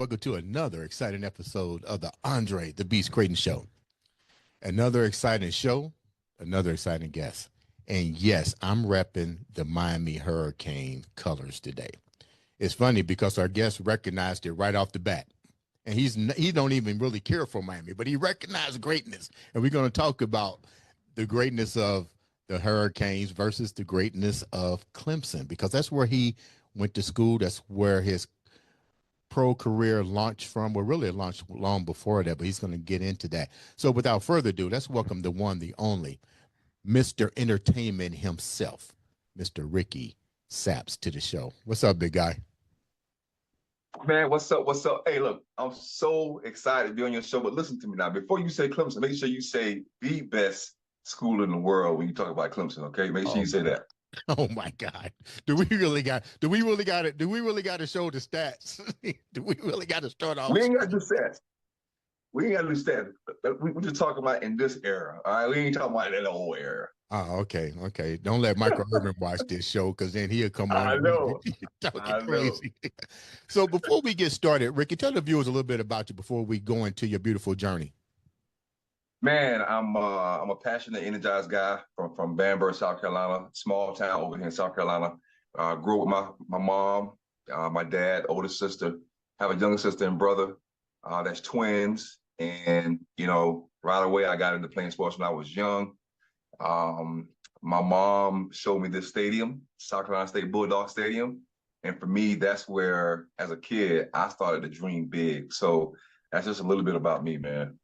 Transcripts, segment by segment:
welcome to another exciting episode of the Andre The Beast Crayton Show. Another exciting show, another exciting guest. And yes, I'm repping the Miami Hurricane colors today. It's funny because our guest recognized it right off the bat. And he don't even really care for Miami, but he recognized greatness. And we're going to talk about the greatness of the Hurricanes versus the greatness of Clemson, because that's where he went to school. That's where his pro career launched from. Well, really it launched long before that, but he's going to get into that. So without further ado, let's welcome the one, the only, Mr. Entertainment himself, Mr. Ricky Sapp, to the show. What's up, big guy? Man, what's up? What's up? Hey, look, I'm so excited to be on your show, but listen to me now. Before you say Clemson, make sure you say the best school in the world when you talk about Clemson, okay? Make sure you say that. Oh my God. Do we really got it? Do we really got to show the stats? Do we really got to start off? We ain't got to do stats. We ain't got to do stats. We're just talking about in this era, all right? We ain't talking about that old era. Oh, okay. Don't let Michael Irvin watch this show, because then he'll come on. I know. Talking crazy. So before we get started, Ricky, tell the viewers a little bit about you before we go into your beautiful journey. Man, I'm a passionate, energized guy from Bamberg, South Carolina, small town over here in South Carolina. Grew up with my mom, my dad, older sister, have a younger sister and brother that's twins. And, right away I got into playing sports when I was young. My mom showed me this stadium, South Carolina State Bulldog Stadium. And for me, that's where, as a kid, I started to dream big. So that's just a little bit about me, man.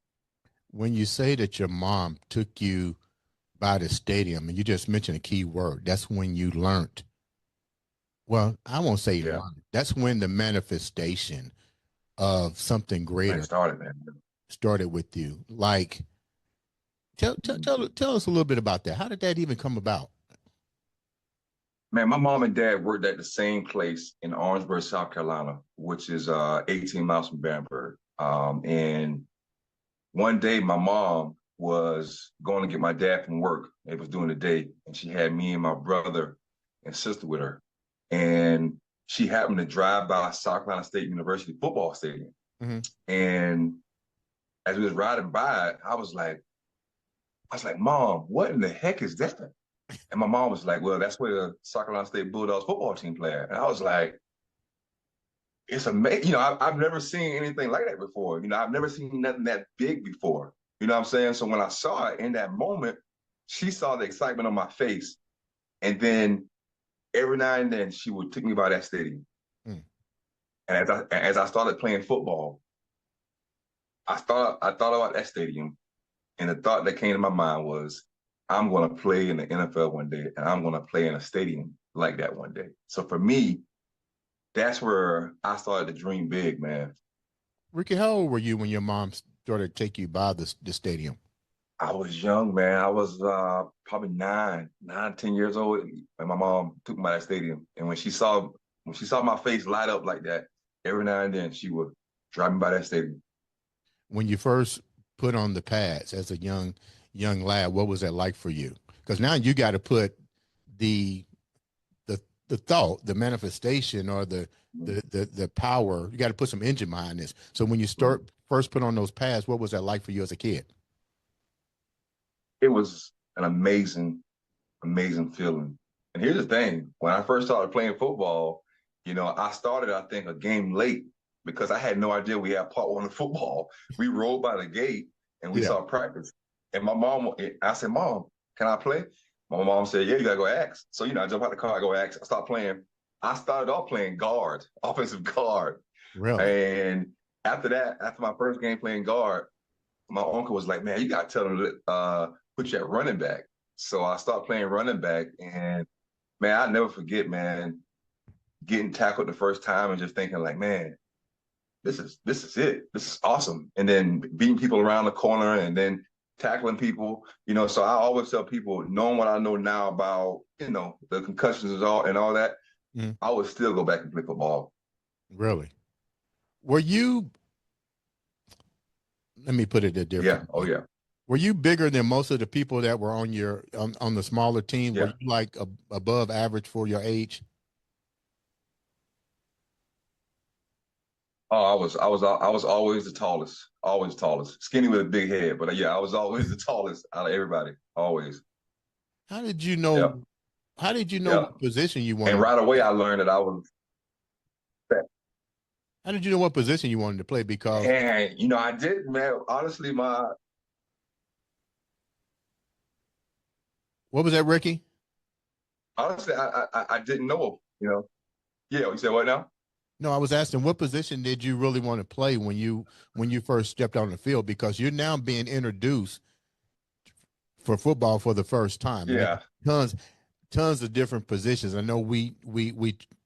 When you say that your mom took you by the stadium, and you just mentioned a key word, that's when you learned. Well, I won't say learned. That's when the manifestation of something greater started with you. Like, tell us a little bit about that. How did that even come about? Man, my mom and dad worked at the same place in Orangeburg, South Carolina, which is 18 miles from Bamberg. And one day my mom was going to get my dad from work. It was during the day, and she had me and my brother and sister with her. And she happened to drive by South Carolina State University football stadium. Mm-hmm. And as we was riding by it, I was like, Mom, what in the heck is that? And my mom was like, well, that's where the South Carolina State Bulldogs football team play at. And I was like, it's amazing. I've never seen anything like that before. I've never seen nothing that big before. You know what I'm saying? So when I saw it in that moment, she saw the excitement on my face. And then every now and then she would take me by that stadium. Mm. And as I started playing football, I thought about that stadium. And the thought that came to my mind was, I'm going to play in the NFL one day, and I'm going to play in a stadium like that one day. So for me, that's where I started to dream big, man. Ricky, how old were you when your mom started to take you by the stadium? I was young, man. I was probably 10 years old, and my mom took me by that stadium. And when she saw my face light up like that, every now and then she would drive me by that stadium. When you first put on the pads as a young lad, what was that like for you? Because now you got to put the thought, the manifestation, or the power. You got to put some engine behind this. So when you first put on those pads, what was that like for you as a kid? It was an amazing, amazing feeling. And here's the thing: when I first started playing football, I started, I think, a game late because I had no idea we had part one of football. We rolled by the gate and we saw practice. And I said, Mom, can I play? My mom said, yeah, you gotta go ask. So, I jump out the car, I go ask, I start playing. I started off playing guard, offensive guard. Really? And after that, after my first game playing guard, my uncle was like, man, you gotta tell them to put you at running back. So I started playing running back, and man, I'll never forget, man, getting tackled the first time and just thinking like, man, this is it. This is awesome. And then beating people around the corner and then tackling people, so I always tell people, knowing what I know now about, the concussions and all that, I would still go back and play football. Really? Were you, let me put it a different way. Oh yeah. Were you bigger than most of the people that were on your, on the smaller team? Yeah. Were you like above average for your age? Oh, I was always the tallest, always the tallest, skinny with a big head. But yeah, I was always the tallest out of everybody, always. How did you know? Yeah, How did you know yeah. what position you And wanted to right away, play? I learned that I was fat. How did you know what position you wanted to play? Because And I did, man. Honestly, what was that, Ricky? I didn't know. Yeah. You said what now? No, I was asking what position did you really want to play when you first stepped on the field? Because you're now being introduced for football for the first time, and Yeah. there's tons of different positions. I know we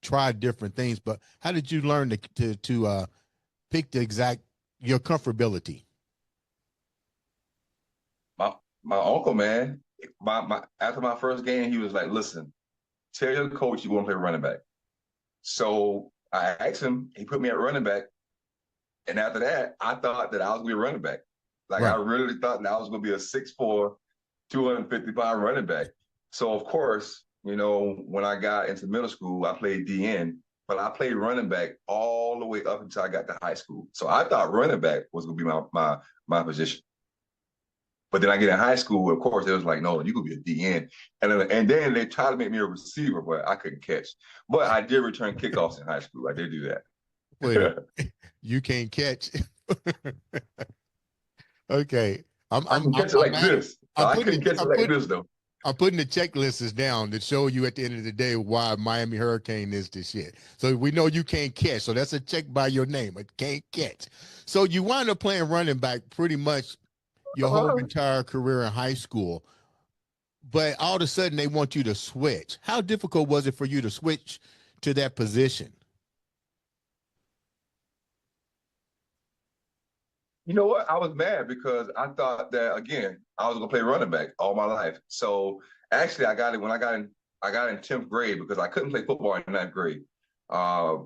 tried different things, but how did you learn to pick the exact your comfortability? My uncle, man. My after my first game, he was like, "Listen, tell your coach you want to play running back." So I asked him. He put me at running back. And after that, I thought that I was going to be a running back. Like, I Right, really thought that I was going to be a 6'4", 255 running back. So, of course, when I got into middle school, I played DN, but I played running back all the way up until I got to high school. So I thought running back was going to be my position. But then I get in high school, of course, it was like, no, you could be a DN. And then they tried to make me a receiver, but I couldn't catch. But I did return kickoffs in high school. I did do wait a that. minute. You can't catch. Okay, I can catch it I'm like mad. this. I couldn't catch it like this though. I'm putting the checklists down to show you at the end of the day why Miami Hurricane is the shit. So we know you can't catch. So that's a check by your name. It can't catch. So you wind up playing running back pretty much your whole Uh, entire career in high school. But all of a sudden they want you to switch. How difficult was it for you to switch to that position? you know what? I was mad because I thought that again I was gonna play running back all my life. So actually, I got it when I got in 10th grade because I couldn't play football in ninth grade. Uh,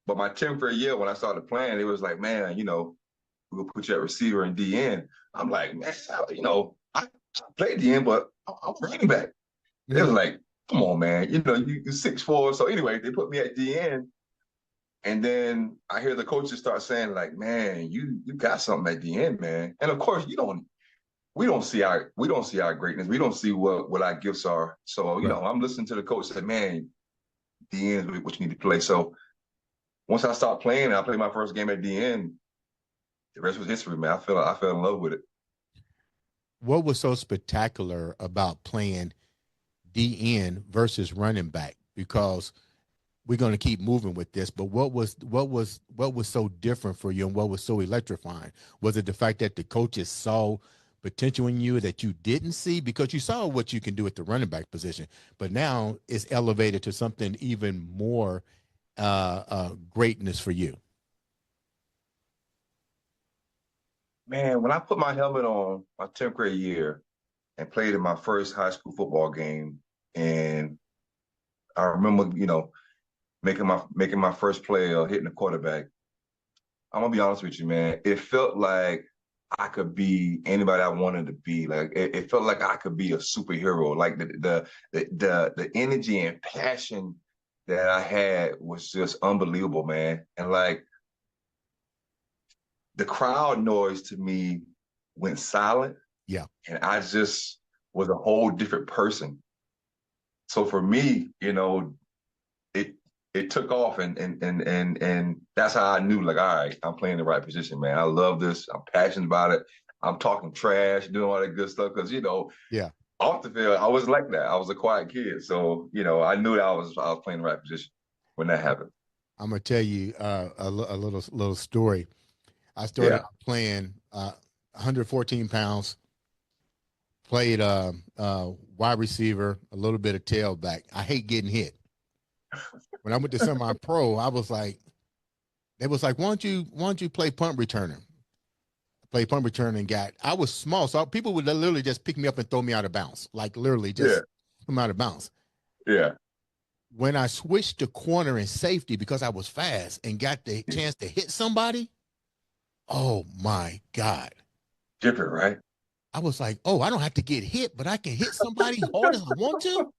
but my 10th grade year when I started playing, it was like, man, we'll put you at receiver and DN. I'm like, man, I played DN, but I'm running back. It was Mhm. like, come on, man, you're 6'4". So anyway, they put me at DN. And then I hear the coaches start saying, like, man, you got something at the end, man. And of course, we don't see our greatness. We don't see what our gifts are. So, Right. I'm listening to the coach say, man, the end is what you need to play. So once I stopped playing, I played my first game at the end. The rest was history, man. I fell in love with it. What was so spectacular about playing DN versus running back? Because we're going to keep moving with this, but what was so different for you and what was so electrifying? Was it the fact that the coaches saw potential in you that you didn't see, because you saw what you can do at the running back position, but now it's elevated to something even more greatness for you? Man, when I put my helmet on my 10th grade year and played in my first high school football game, and I remember, making my first play or hitting the quarterback. I'm gonna be honest with you, man. It felt like I could be anybody I wanted to be. Like it felt like I could be a superhero. Like the energy and passion that I had was just unbelievable, man. And like the crowd noise to me went silent, Yeah. and I just was a whole different person. So for me, it it took off, and that's how I knew, like, all right, I'm playing the right position, man. I love this. I'm passionate about it. I'm talking trash, doing all that good stuff because Yeah. off the field I was like that. I was a quiet kid, so I knew that I was playing the right position when that happened. I'm gonna tell you a little story. I started Yeah. out playing 114 pounds, played wide receiver, a little bit of tailback. I hate getting hit. When I went to semi-pro, I was like, they was like, why don't you play punt returner? Play punt return and got. I was small, so people would literally just pick me up and throw me out of bounds, like literally Yeah. just come out of bounds. Yeah. When I switched to corner and safety because I was fast and got the chance to hit somebody, oh my God. Different, right? I was like, oh, I don't have to get hit, but I can hit somebody hard as I want to.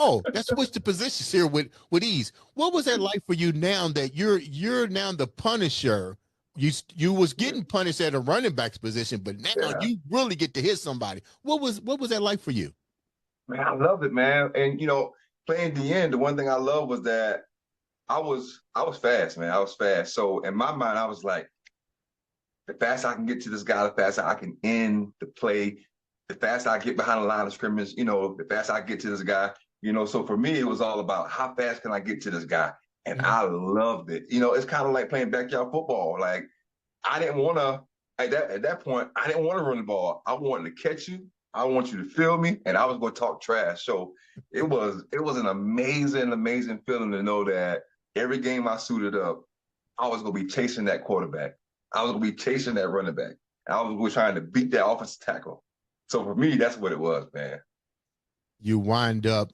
Oh, let's switch the positions here with ease. What was that like for you now that you're now the punisher? You was getting punished at a running back's position, but now Yeah, you really get to hit somebody. What was that like for you? man, I love it, man. And playing DN, the one thing I love was that I was fast, man. I was fast. So in my mind, I was like, the faster I can get to this guy, the faster I can end the play, the faster I get behind the line of scrimmage, the faster I get to this guy. So for me, it was all about how fast can I get to this guy. And Mhm. I loved it. It's kind of like playing backyard football. Like I didn't want to at that point, I didn't want to run the ball. I wanted to catch you. I want you to feel me, and I was going to talk trash. So it was an amazing, amazing feeling to know that every game I suited up, I was going to be chasing that quarterback. I was going to be chasing that running back. I was going to be trying to beat that offensive tackle. So for me, that's what it was, man. You wind up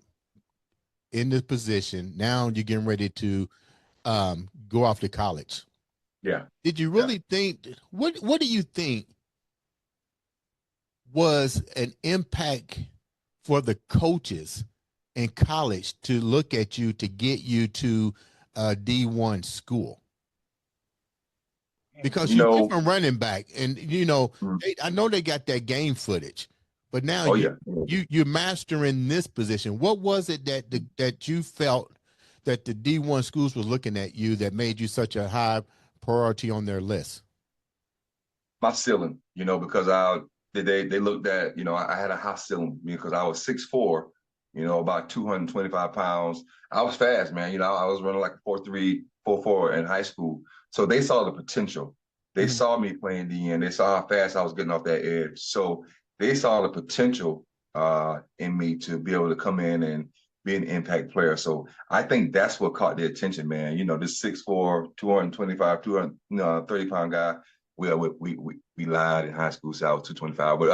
in this position. Now you're getting ready to go off to college. Yeah, Did you yeah. really think what do you think was an impact for the coaches in college to look at you to get you to a D1 school? Because You you went know, from running back and mm, I know they got that game footage, but now oh you yeah. you're mastering this position. What was it that you felt that the D1 schools were looking at you that made you such a high priority on their list? My ceiling, because they looked at, I had a high ceiling because I was 6'4", about 225 pounds. I was fast, man. I was running like a 4.3, 4.4 in high school. So they saw the potential. They Mhm. saw me playing DN. They saw how fast I was getting off that edge. So they saw the potential in me to be able to come in and be an impact player. So I think that's what caught their attention, man. This 6'4", 225, 230-pound guy. We lied in high school, so I was 225. But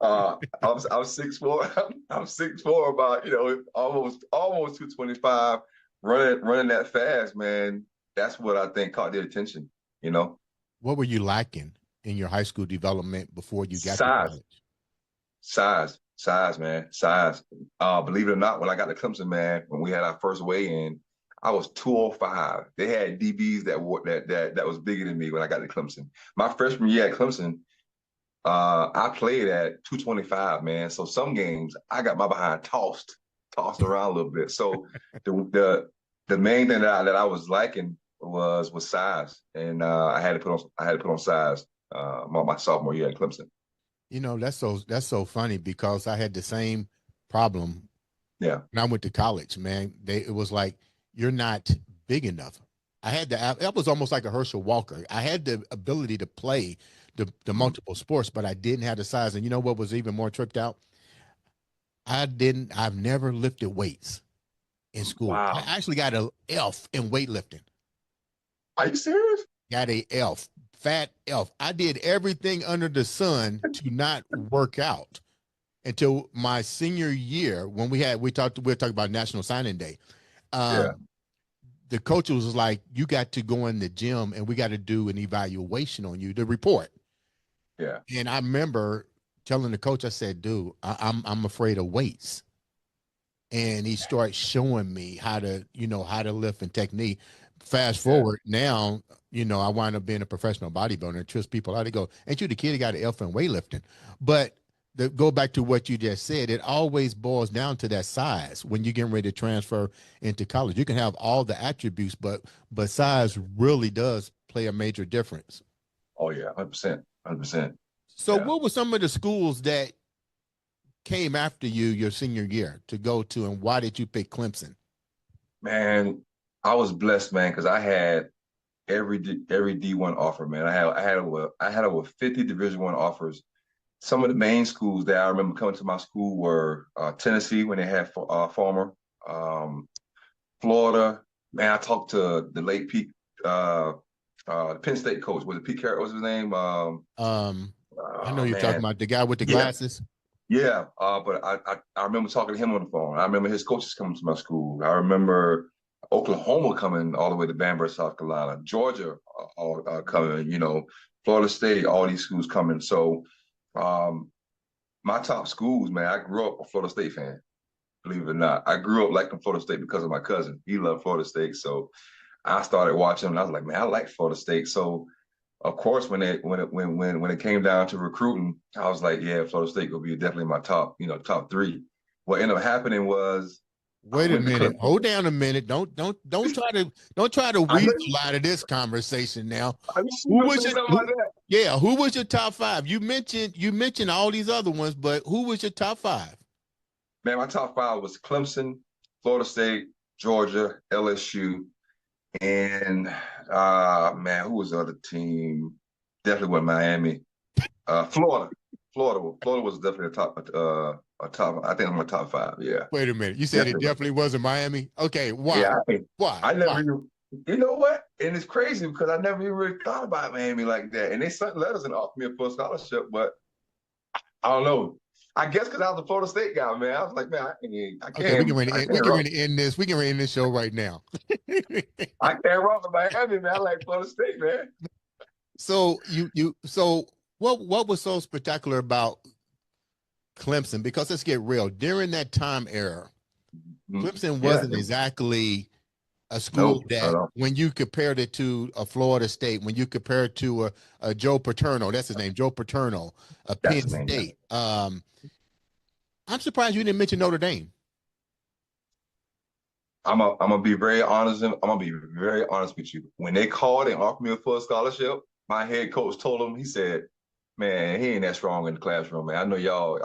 I was 6'4". I'm 6'4", about almost 225, running that fast, man. That's what I think caught their attention. You know, What were you lacking in your high school development before you got to size, college? size, man, size. Believe it or not, when I got to Clemson, man, when we had our first weigh-in, I was 205. They had DBs that was bigger than me when I got to Clemson. My freshman year at Clemson, I played at 225, man. So some games I got my behind tossed around a little bit. So the main thing that I was liking was size, and I had to put on size my sophomore year at Clemson. That's so funny because I had the same problem Yeah, when I went to college, man. It was like you're not big enough. That was almost like a Herschel Walker. I had the ability to play the mm, multiple sports, but I didn't have the size. And you know what was even more tripped out? I've never lifted weights in school. I wow. actually got a F in weightlifting. Are you serious? Got a F, fat F. I did everything under the sun to not work out until my senior year when we were talking about National Signing Day. Yeah, Um, the coach was like, "You got to go in the gym and we got to do an evaluation on you to report." yeah, And I remember telling the coach, I said, "Dude, I'm afraid of weights." And he started showing me how to lift and technique. Fast yeah. forward now, I wind up being a professional bodybuilder and twist people out. They go, "Ain't you the kid that got an F in weightlifting?" But go back to what you just said, it always boils down to that size when you're getting ready to transfer into college. You can have all the attributes, but size really does play a major difference. Oh yeah, 100%, 100%. So Yeah, what were some of the schools that came after you your senior year to go to, and why did you pick Clemson? man. I was blessed, man, because I had every D1 offer, man. I had over 50 Division I offers. Some of the main schools that I remember coming to my school were Tennessee when they had Farmer, um, Florida. Man, I talked to the late Pete, the Penn State coach. Was it Pete Carroll? What was his name? Um, I know Oh you're talking man, about the guy with the yeah, glasses. yeah. But I remember talking to him on the phone. I remember his coaches coming to my school. I remember Oklahoma coming all the way to Banbury, South Carolina, Georgia all coming. Florida State, all these schools coming. So. Um, my top schools, man, I grew up a Florida State fan. believe it or not. I grew up liking Florida State because of my cousin. He loved Florida State, so I started watching, and I was like, man, I like Florida State. So of course, when it came down to recruiting, I was like, yeah, Florida State will be definitely my top three. What ended up happening was I Wait a went to minute. Clemson. Hold down a minute. Don't try to I know weasel out of this conversation now. I know you Who gonna was say your something like that. yeah, who was your top five? You mentioned all these other ones, but who was your top five? Man, my top five was Clemson, Florida State, Georgia, LSU, and man, who was the other team? Definitely was Miami. Florida. Florida was definitely a top. I think I'm a top five. Yeah, Wait a minute. You said it definitely. definitely wasn't Miami. Okay, why? Yeah, Why? I Why? never even. You know what? And it's crazy because I never even really thought about Miami like that. And they sent letters and offered me a full scholarship, but I don't know. I guess because I was a Florida State guy, man. I was like, man, Okay, I we can't can rock, ready to end this. We can end this show right now. I can't rock with Miami, man. I like Florida State, man. So what was so spectacular about Clemson? Because let's get real. During that time era, Clemson Yeah, wasn't exactly a school no, that no, when you compared it to a Florida State, when you compare it to a Joe Paterno, that's his name, Joe Paterno, a that's Penn the name. Yeah. State. I'm surprised you didn't mention Notre Dame. I'm gonna be very honest. I'm gonna be very honest with you. When they called and offered me a full scholarship, my head coach told him, he said, "Man, he ain't that strong in the classroom, man. I know y'all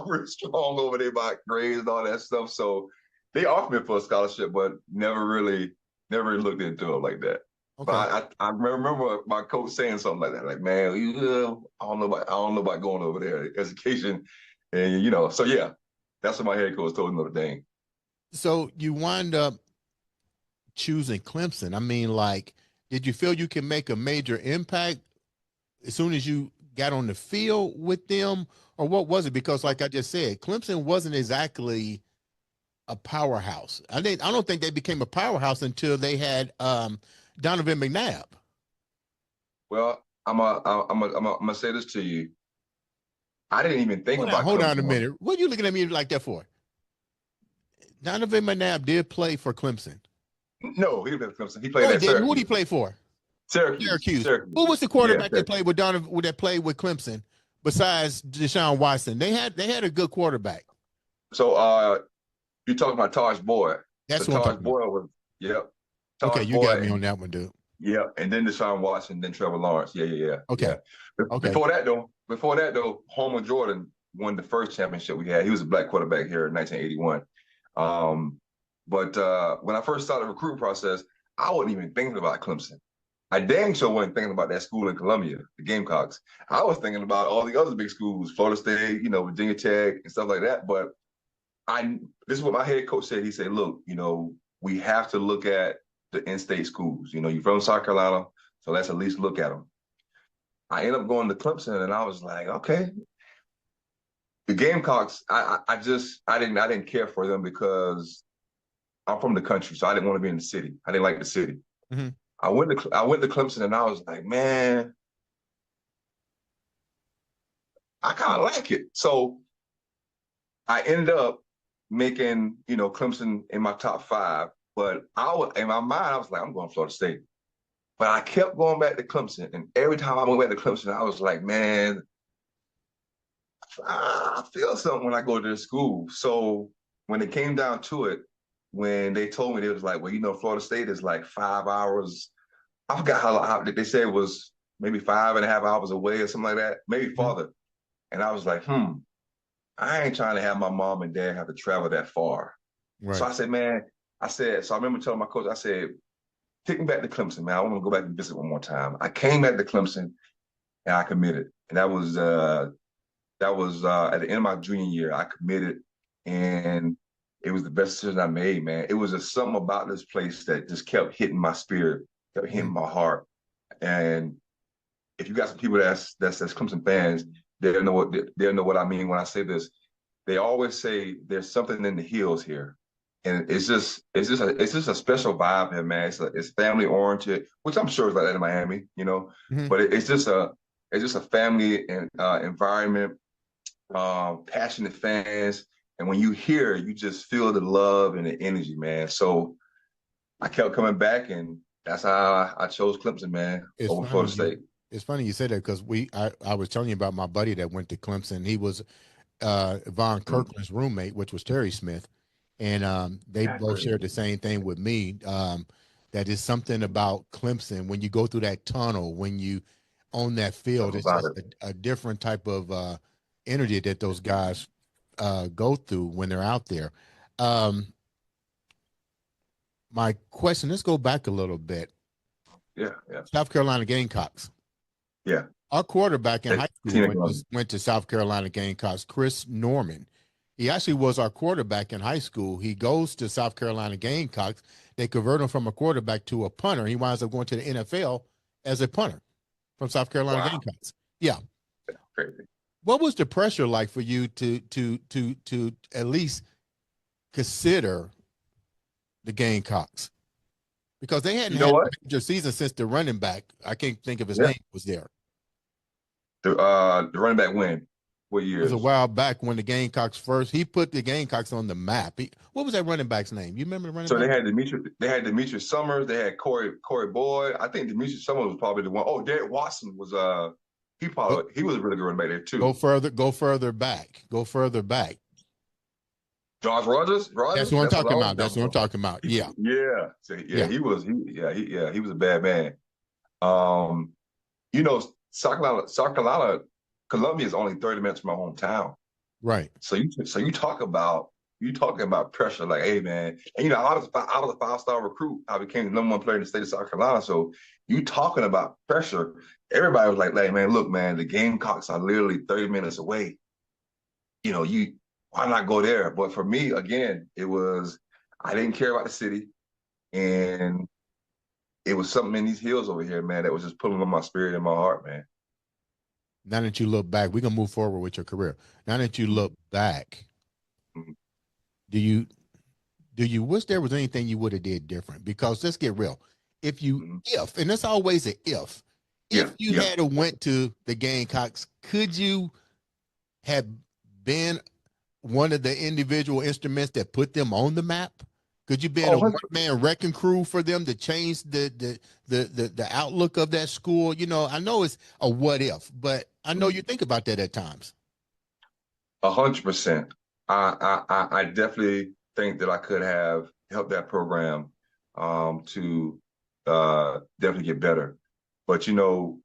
really strong over there about grades and all that stuff." So they offered me a full scholarship, but never really looked into it like that. Okay. But I remember my coach saying something like that, like, "Man, I don't know about going over there, education," and so yeah, that's what my head coach told me Notre Dame. So you wind up choosing Clemson. I mean, like, did you feel you can make a major impact as soon as you got on the field with them, or what was it? Because, like I just said, Clemson wasn't exactly a powerhouse. I don't think they became a powerhouse until they had Donovan McNabb. Well, I'm gonna say this to you. I didn't even think about Hold on a Clemson. minute. What are you looking at me like that for? Donovan McNabb did play for Clemson. No, he didn't play Clemson. He played No, he at didn't. Who did he Syracuse. play for? Syracuse. Syracuse. Syracuse. Who was the Yeah, quarterback that Syracuse. played with Donovan that played with Clemson besides Deshaun Watson? They had a good quarterback. So you're talking about Taj Boyd. So That's what I'm Taj talking about. Boyd was, yep. Okay, Taj you got Boyd me on and that one, dude. yeah, and then Deshaun Watson, then Trevor Lawrence. Yeah. Okay. Okay. Before that though, Homer Jordan won the first championship we had. He was a black quarterback here in 1981. But when I first started the recruiting process, I wasn't even thinking about Clemson. I dang sure wasn't thinking about that school in Columbia, the Gamecocks. I was thinking about all the other big schools, Florida State, Virginia Tech and stuff like that. But this is what my head coach said. He said, look, we have to look at the in-state schools. You're from South Carolina, so let's at least look at them. I ended up going to Clemson, and I was like, okay. The Gamecocks, I didn't care for them because I'm from the country, so I didn't want to be in the city. I didn't like the city. Mm-hmm. I went to Clemson, and I was like, man, I kind of like it. So I ended up making, Clemson in my top five. But in my mind, I was like, I'm going to Florida State. But I kept going back to Clemson, and every time I went back to Clemson, I was like, man, I feel something when I go to the school. So when it came down to it, when they told me, it was like, well, Florida State is like 5 hours. I forgot how they said it was maybe 5.5 hours away or something like that, maybe Mm-hmm. farther. And I was like, I ain't trying to have my mom and dad have to travel that far. So Right. I said, man, so I remember telling my coach, I said, take me back to Clemson, man. I want to go back and visit one more time. I came back to Clemson and I committed. And that was at the end of my junior year. I committed, and it was the best decision I made, man. It was just something about this place that just kept hitting my spirit, kept hitting my heart. And if you got some people that's Clemson fans, they'll know what I mean when I say this. They always say there's something in the hills here, and it's just a special vibe here, man. It's family oriented, which I'm sure is like that in Miami. Mm-hmm. But it's just a family and environment, passionate fans. And when you hear, you just feel the love and the energy, man. So I kept coming back, and that's how I chose Clemson, man, It's over funny Florida you State. it's funny you said that because I was telling you about my buddy that went to Clemson. He was Von Mm. Kirkland's roommate, which was Terry Smith, and they That's both shared crazy. the same thing with me. That is something about Clemson when you go through that tunnel, when you on that field, Something it's about just it. a different type of energy that those guys go through when they're out there. Um, my question, let's go back a little bit. Yeah, yeah, South Carolina Gamecocks. yeah. Our quarterback in high school Tina Columbia. went to South Carolina Gamecocks, Chris Norman. He actually was our quarterback in high school. He goes to South Carolina Gamecocks. They convert him from a quarterback to a punter. He winds up going to the NFL as a punter from South Carolina Wow, Gamecocks. Yeah. crazy. What was the pressure like for you to at least consider the Gamecocks? Because they hadn't You know had a what? major season since the running back, I can't think of his Yeah. name, was there. The running back win. What It was a years? while back when the Gamecocks first. He put the Gamecocks on the map. What was that running back's name? You remember the running So back? They had Demetrius Summers, they had Corey Boyd. I think Demetrius Summers was probably the one. Oh, Derek Watson was Go, he was a really good running back there go too. further. Go further back. Go further back. Josh That's what I'm that's what I talking was about. That's jumping what I'm for. talking about. Yeah, Yeah. So yeah, yeah. he was a bad man. Um, you know, South Carolina, Columbia is only 30 minutes from my hometown. Right. So you talking about pressure, like, hey man, and you know, I was a 5-star recruit. I became the #1 player in the state of South Carolina. So you talking about pressure. Everybody was like, man, look, man, the Gamecocks are literally 30 minutes away. You know, you why not go there? But for me, again, it was I didn't care about the city, and it was something in these hills over here, man, that was just pulling on my spirit and my heart, man. Now that you look back, we're gonna move forward with your career. Now that you look back, Mm-hmm. do you do you wish there was anything you would have did different? Because let's get real. Mm-hmm. If, and that's always an if Yeah, you yeah. had went to the Gamecocks, could you have been one of the individual instruments that put them on the map? Could you be in Oh, a one man wrecking crew for them to change the outlook of that school? You know, I know it's a what if, but I know you think about that at times. 100%. I definitely think that I could have helped that program to definitely get better. But you know,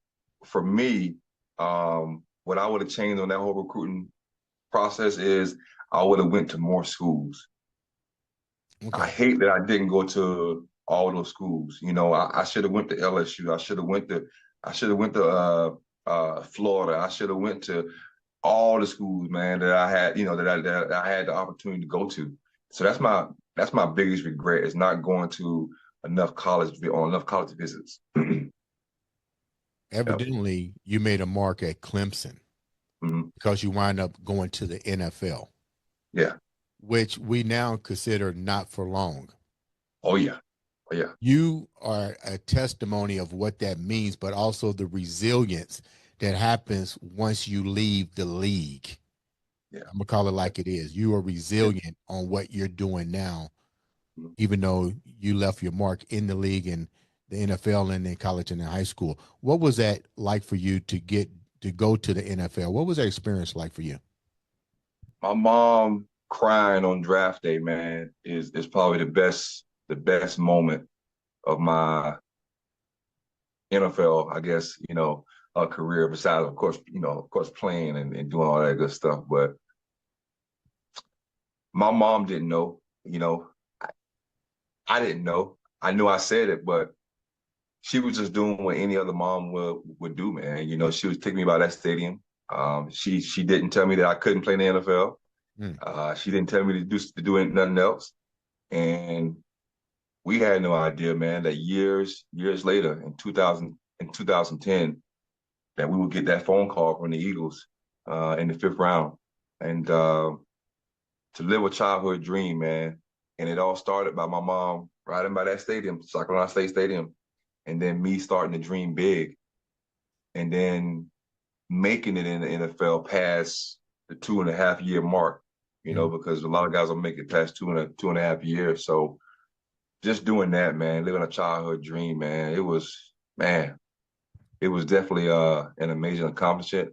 for me, what I would have changed on that whole recruiting process is I would have went to more schools. I Okay. hate that I didn't go to all those schools. You know, I should have went to LSU. I should have went to Florida. I should have went to all the schools, man, that I had, you know, that I had the opportunity to go to. So that's my biggest regret is not going to enough college visits. Yep. Evidently, you made a mark at Clemson Mhm. because you wind up going to the NFL, Yeah. which we now consider not for long. Oh yeah. Oh yeah. You are a testimony of what that means, but also the resilience that happens once you leave the league. Yeah. I'm gonna call it Yeah. like it is. You are Yeah. resilient on what you're doing now, Mhm. even though you left your mark in the league and the NFL and in college and in high school. What was that like for you to go to the NFL? What was that experience like for you? My mom crying on draft day, man, is probably the best moment of my NFL, I guess, you know, career besides, of course, you know, of course, playing and doing all that good stuff. But my mom didn't know, you know, I didn't know. I knew I said it, but she was just doing what any other mom would do, man. You know, she was taking me by that stadium. She didn't tell me that I couldn't play in the NFL. Mm. She didn't tell me to do nothing else. And we had no idea, man, that years later in 2010, that we would get that phone call from the Eagles in the 5th round. And to live a childhood dream, man. And it all started by my mom riding by that stadium, South Carolina State Stadium, and then me starting to dream big, and then making it in the NFL past the 2.5 year mark. you know, because a lot of guys don't make it past 2.5 years. So just doing that, man, living a childhood dream, man, man, it was definitely an amazing accomplishment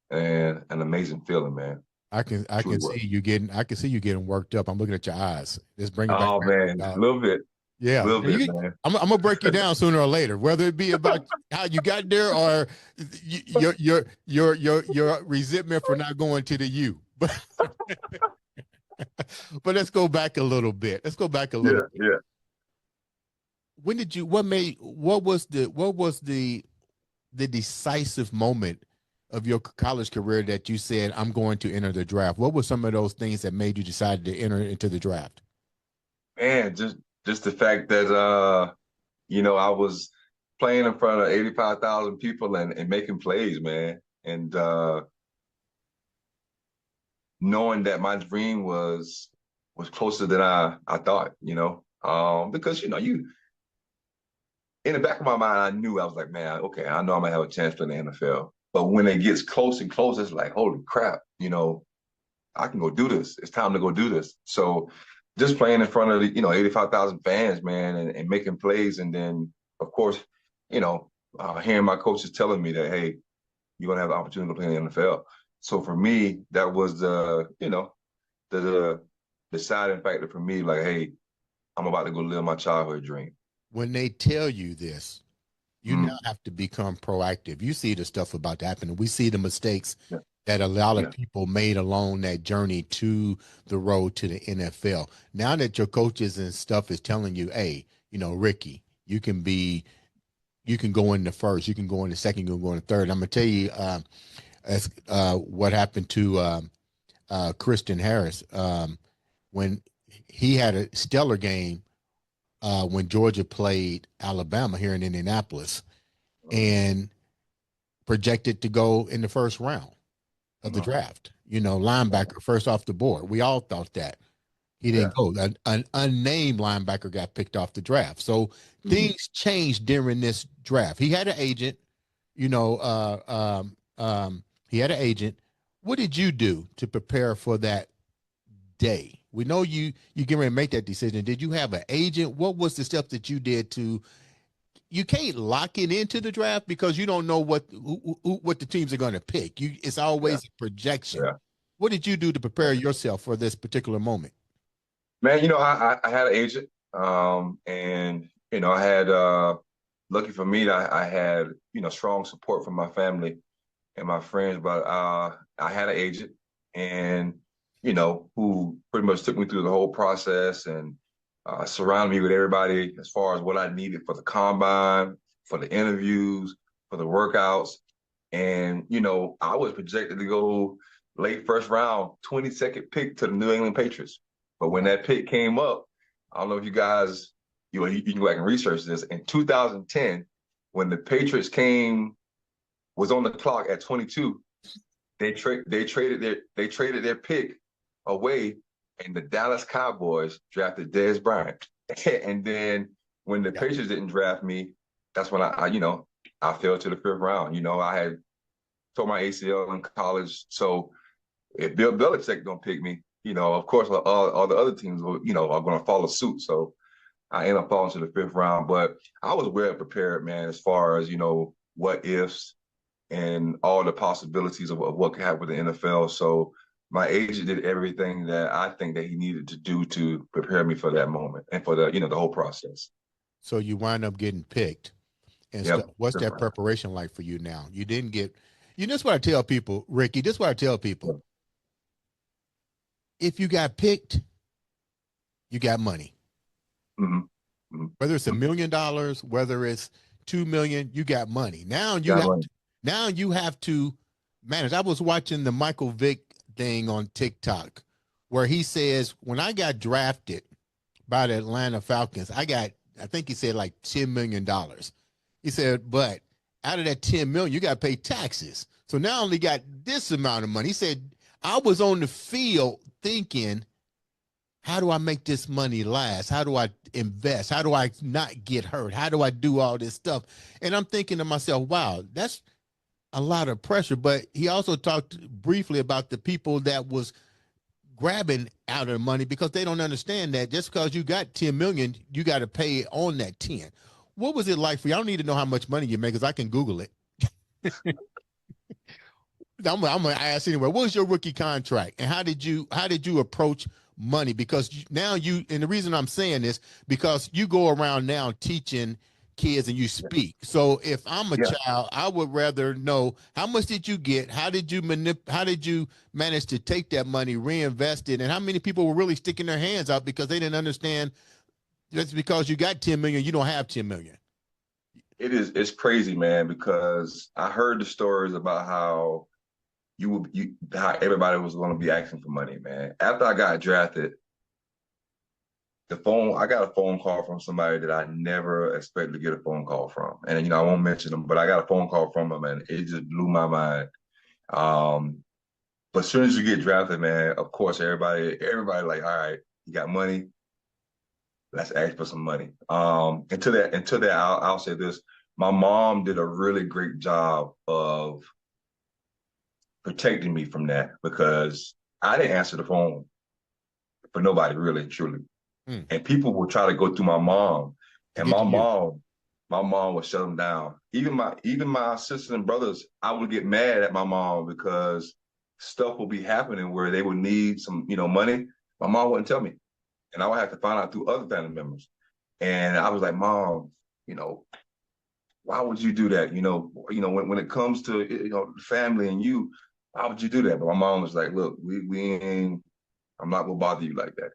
and an amazing feeling, man. I Truly can was. see you getting worked up. I'm looking at your eyes. Just bring it back. Oh man, Dog. a Yeah, little bit, you, man. I'm gonna break you down sooner or later, whether it be about how you got there or your resentment for not going to the U. But let's go back a little bit. Let's go back a little Yeah, bit. yeah. When did you? What was the decisive moment of your college career that you said, I'm going to enter the draft? What were some of those things that made you decide to enter into the draft? Man, just the fact that you know, I was playing in front of 85,000 people and making plays, man. And knowing that my dream was closer than I thought, you know. Because you know, you in the back of my mind, I knew I was like, man, okay, I know I'm gonna have a chance for the NFL. But when it gets close and close, it's like, holy crap, you know, I can go do this. It's time to go do this. So just playing in front of the, you know, 85,000 fans, man, and making plays. And then, of course, you know, hearing my coaches telling me that, hey, you're going to have the opportunity to play in the NFL. So for me, that was the, you know, the deciding factor for me, like, hey, I'm about to go live my childhood dream. When they tell you this, you now Mm, have to become proactive. You see the stuff about to happen. We see the mistakes yeah, that a lot of yeah. people made along that journey to the road to the NFL. Now that your coaches and stuff is telling you, hey, you know, Ricky, you can go in the first, you can go in the second, you can go in the third. I'm gonna tell you as what happened to Christian Harris when he had a stellar game when Georgia played Alabama here in Indianapolis and projected to go in the first round of the Uh-huh. draft. You know, linebacker first off the board. We all thought that. He Yeah. didn't go. An unnamed linebacker got picked off the draft. So Mhm. things changed during this draft. He had an agent, you know, he had an agent. What did you do to prepare for that day? We know you get ready to make that decision. Did you have an agent? What was the steps that you did to you can't lock it into the draft because you don't know what the teams are going to pick. It's Yeah. always a projection. Yeah. What did you do to prepare yourself for this particular moment? Man, you know, I had an agent, and you know, I had lucky for me, I had you know strong support from my family and my friends, but I had an agent, and you know, who pretty much took me through the whole process and surrounded me with everybody as far as what I needed for the combine, for the interviews, for the workouts, and you know, I was projected to go late first round, 22nd pick to the New England Patriots. But when that pick came up, I don't know if you guys, you can go back and research this. In 2010, when the Patriots was on the clock at 22, they traded their pick away, and the Dallas Cowboys drafted Dez Bryant. And then when the Yeah. Patriots didn't draft me, that's when I you know I fell to the fifth round. You know, I had tore my ACL in college, so if Bill Belichick don't pick me, you know, of course, all the other teams will, you know, are going to follow suit. So I end up falling to the fifth round, but I was well prepared, man, as far as, you know, what ifs and all the possibilities of what could happen with the NFL. So my agent did everything that I think that he needed to do to prepare me for that moment and for the, you know, the whole process. So you wind up getting picked and stuff. Yep. What's Fifth that round. preparation like for you now? You didn't get, you know, that's what I tell people, Ricky. This is what I tell people. Yep. If you got picked, you got money. Mm-hmm. Mm-hmm. Whether it's $1 million, whether it's 2 million, you got money. Got money. Now you have to manage. I was watching the Michael Vick thing on TikTok where he says, when I got drafted by the Atlanta Falcons, I think he said like $10 million. He said, but out of that 10 million, you got to pay taxes. So now I only got this amount of money. He said, I was on the field thinking, how do I make this money last? How do I invest? How do I not get hurt? How do I do all this stuff? And I'm thinking to myself, wow, that's a lot of pressure. But he also talked briefly about the people that was grabbing out of the money because they don't understand that just because you got 10 million, you got to pay on that 10. What was it like for you? I don't need to know how much money you make because I can Google it. I'm gonna ask anyway. What was your rookie contract, and how did you approach money? Because now and the reason I'm saying this because you go around now teaching kids and you speak. So if I'm a child, I would rather know how much did you get? How did you manage to take that money, reinvest it, and how many people were really sticking their hands out because they didn't understand just because you got 10 million, you don't have 10 million. It's crazy, man, because I heard the stories about how how everybody was going to be asking for money, man. After I got drafted, I got a phone call from somebody that I never expected to get a phone call from. And, I won't mention them, but I got a phone call from them and it just blew my mind. But as soon as you get drafted, man, of course, everybody like, all right, you got money. Let's ask for some money. Until that, I'll say this. My mom did a really great job of protecting me from that because I didn't answer the phone for nobody really, truly. And people would try to go through my mom, and my mom would shut them down. Even my sisters and brothers, I would get mad at my mom because stuff would be happening where they would need some, money. My mom wouldn't tell me, and I would have to find out through other family members. And I was like, Mom, why would you do that? When it comes to family and you, why would you do that? But my mom was like, look, I'm not gonna bother you like that.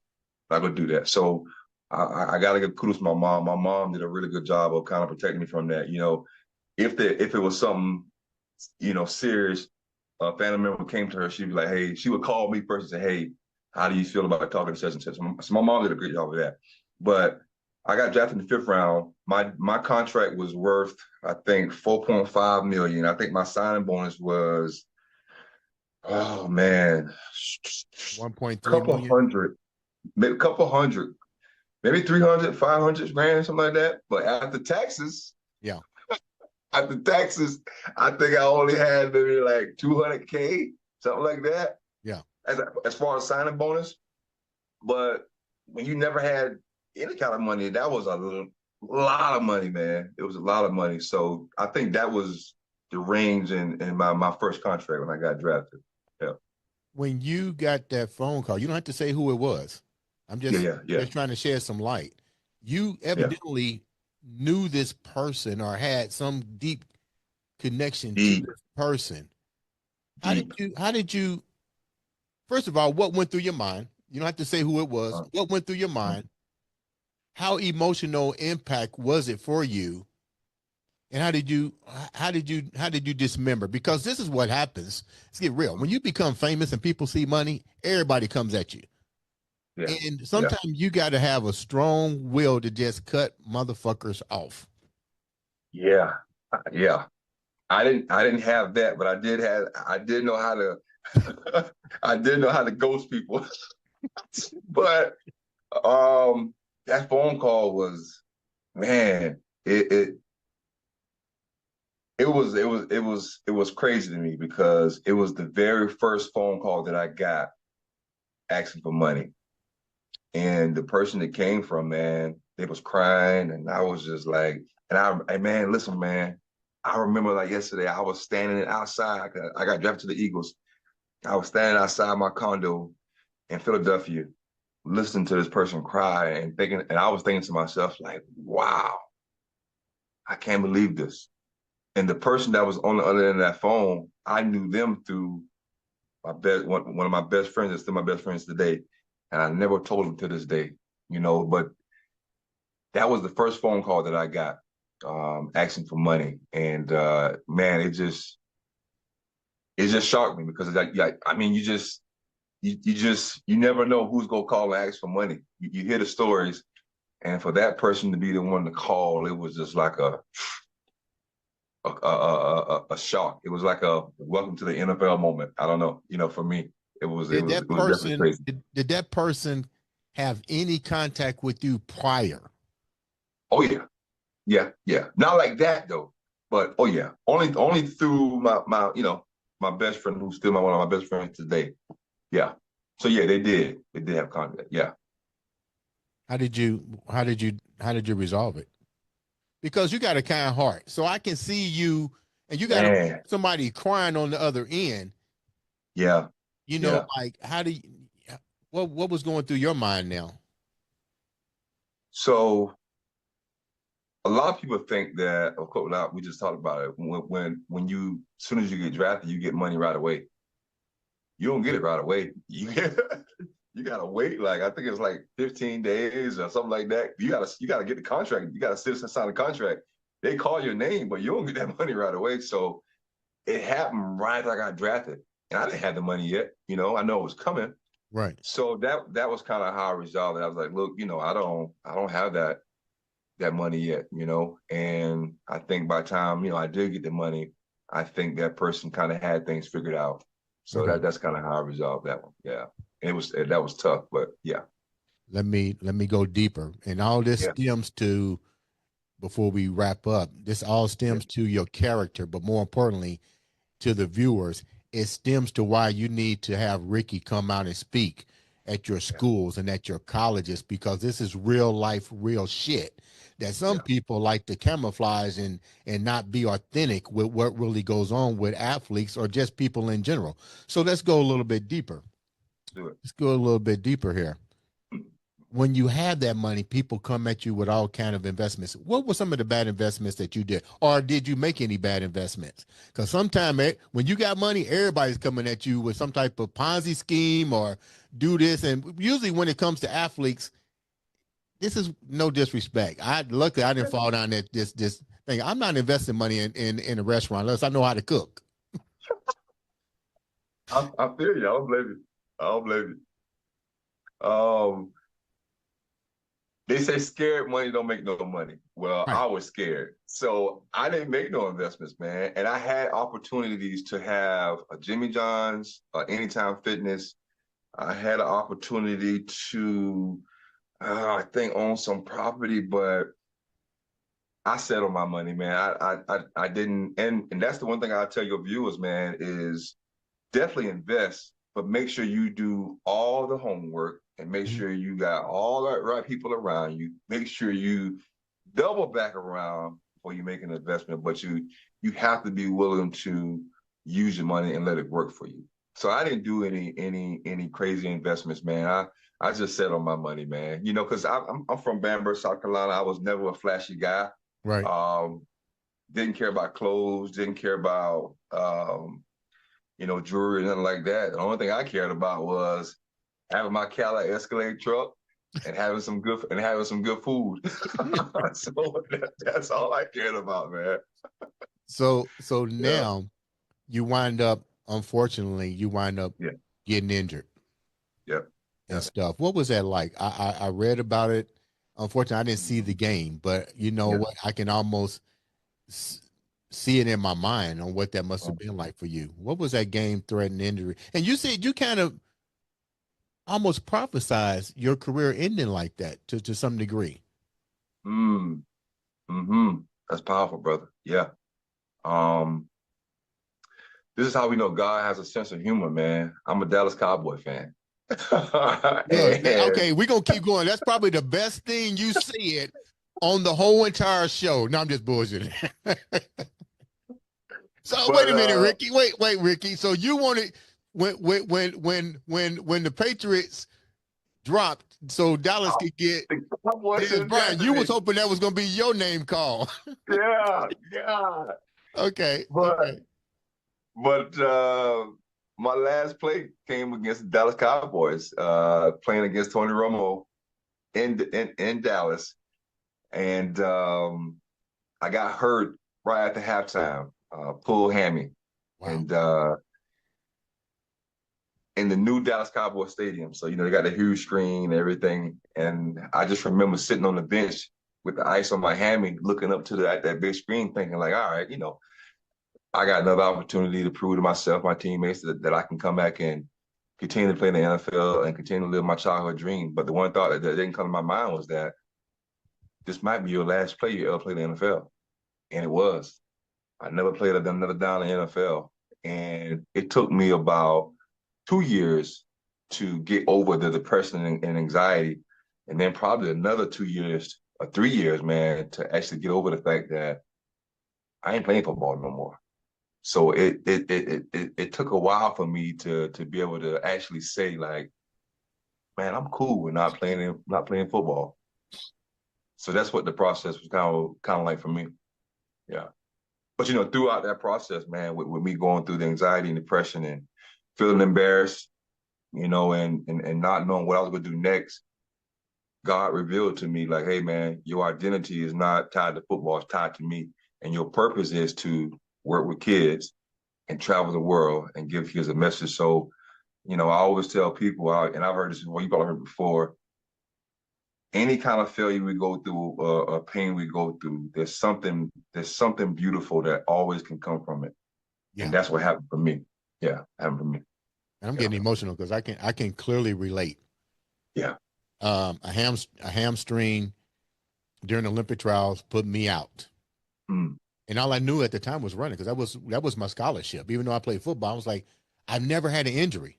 I'm not gonna do that. So I gotta give kudos to my mom. My mom did a really good job of kind of protecting me from that. If it was something, serious, a family member came to her, she'd be like, hey, she would call me first and say, hey, how do you feel about talking to such and such? So my mom did a great job of that. But I got drafted in the 5th round. My contract was worth, I think, $4.5 million. I think my signing bonus was, oh man, 1.3 million. Maybe a couple hundred, maybe 300, 500 grand, something like that. But after taxes, I think I only had maybe like 200K, something like that. Yeah. As far as signing bonus. But when you never had any kind of money, that was a lot of money, man. It was a lot of money. So I think that was the range in my first contract when I got drafted. Yeah. When you got that phone call, you don't have to say who it was. I'm just trying to shed some light. You evidently knew this person or had some deep connection to this person. How did you, first of all, what went through your mind? You don't have to say who it was. What went through your mind? How emotional impact was it for you? And how did you dismember? Because this is what happens. Let's get real. When you become famous and people see money, everybody comes at you. Yeah. And sometimes you got to have a strong will to just cut motherfuckers off. Yeah. Yeah. I didn't have that, but I did know how to I did know how to ghost people. But that phone call was, man, it was crazy to me because it was the very first phone call that I got asking for money. And the person that came from, man, they was crying, and I was just like, man, listen, man, I remember like yesterday, I was standing outside. I got drafted to the Eagles. I was standing outside my condo in Philadelphia, listening to this person cry and I was thinking to myself, like, wow, I can't believe this. And the person that was on the other end of that phone, I knew them through one of my best friends that's still my best friends today. And I never told him to this day, but that was the first phone call that I got, asking for money. And man, it just shocked me because you never know who's gonna call and ask for money. You hear the stories, and for that person to be the one to call, it was just like a shock. It was like a welcome to the NFL moment. I don't know, for me. It was definitely crazy. Did that person have any contact with you prior? Oh yeah. Not like that though, but oh yeah, only through my my best friend who's still one of my best friends today. Yeah. So yeah, they did. They did have contact. Yeah. How did you resolve it? Because you got a kind heart. So I can see you, and you got Man. somebody crying on the other end. Yeah. Yeah. Like how do you, what was going through your mind now? So a lot of people think that, of course, now we just talked about it. When you, as soon as you get drafted, you get money right away. You don't get it right away. You gotta wait. Like I think it's like 15 days or something like that. You gotta get the contract. You gotta sit and sign the contract. They call your name, but you don't get that money right away. So it happened right after I got drafted, and I didn't have the money yet. I know it was coming. Right. So that was kind of how I resolved it. I was like, look, I don't have that money yet, and I think by the time I did get the money, I think that person kind of had things figured out. So Okay. that's kind of how I resolved that one. Yeah, that was tough, but yeah, Let me go deeper. And all this yeah, stems to, before we wrap up, this all yeah, stems to your character, but more importantly, to the viewers, it stems to why you need to have Ricky come out and speak at your yeah, schools and at your colleges, because this is real life, real shit that some yeah. people like to camouflage and not be authentic with what really goes on with athletes or just people in general. So let's go a little bit deeper. Do it. Let's go a little bit deeper here. When you have that money, people come at you with all kind of investments. What were some of the bad investments that you did, or did you make any bad investments? Because sometimes when you got money, everybody's coming at you with some type of Ponzi scheme or do this. And usually, when it comes to athletes, this is no disrespect. Luckily I didn't fall down that this thing. I'm not investing money in a restaurant unless I know how to cook. I feel you. I don't blame you. I don't blame you. They say scared money don't make no money. Well, Right. I was scared. So I didn't make no investments, man. And I had opportunities to have a Jimmy John's, Anytime Fitness. I had an opportunity to, I think, own some property, but I settled my money, man. I didn't, and that's the one thing I'll tell your viewers, man, is definitely invest, but make sure you do all the homework and make Mhm. sure you got all the right people around you. Make sure you double back around before you make an investment, but you have to be willing to use your money and let it work for you. So I didn't do any crazy investments, man. I just sat on my money, man. Because I'm from Bamberg, South Carolina. I was never a flashy guy. Right. Um, didn't care about clothes. Didn't care about jewelry, nothing like that. The only thing I cared about was having my Cadillac Escalade truck and having some good food. So that's all I cared about, man. So Yeah, now unfortunately, you wind up yeah, getting injured yeah, and yeah. stuff. What was that like? I read about it. Unfortunately, I didn't see the game, but you know Yeah. what? I can almost s- see it in my mind on what that must have Um, been like for you. What was that game-threatening injury? And you said you kind of almost prophesized your career ending like that to some degree. mm, mm-hmm. That's powerful, brother. Yeah. Um, this is how we know God has a sense of humor, man. I'm a Dallas Cowboy fan. Look, And okay, we're gonna keep going. That's probably the best thing you said on the whole entire show. No, I'm just bullshitting. So wait but a minute, Ricky. Wait, Ricky. So you wanted when the Patriots dropped, so Dallas could get the Cowboys should Dez have Bryant. drafted You me. was hoping that was gonna be your name call. Yeah, yeah. Okay, But okay. but my last play came against the Dallas Cowboys, playing against Tony Romo in Dallas, and I got hurt right after halftime, pulled hammy, Wow. and in the new Dallas Cowboys stadium. So they got the huge screen and everything, and I just remember sitting on the bench with the ice on my hammy, looking up to that big screen, thinking like, all right, I got another opportunity to prove to myself, my teammates, that I can come back and continue to play in the NFL and continue to live my childhood dream. But the one thought that didn't come to my mind was that this might be your last play you ever played in the NFL. And it was. I never played another down in the NFL. And it took me about 2 years to get over the depression and anxiety, and then probably another 2 years or 3 years, man, to actually get over the fact that I ain't playing football no more. So it took a while for me to be able to actually say like, man, I'm cool with not playing football. So that's what the process was kind of like for me. Yeah. But throughout that process, man, with me going through the anxiety and depression and feeling embarrassed, and not knowing what I was gonna do next, God revealed to me like, hey man, your identity is not tied to football, it's tied to me. And your purpose is to work with kids and travel the world and give kids a message. So, I always tell people, and I've heard this before, you probably heard it before, any kind of failure we go through, or pain we go through, there's something beautiful that always can come from it. Yeah. And that's what happened for me. Yeah, happened for me. And I'm getting emotional because I can clearly relate. Yeah. A hamstring during the Olympic trials put me out. Mm. And all I knew at the time was running, because that was my scholarship. Even though I played football, I was like, I've never had an injury.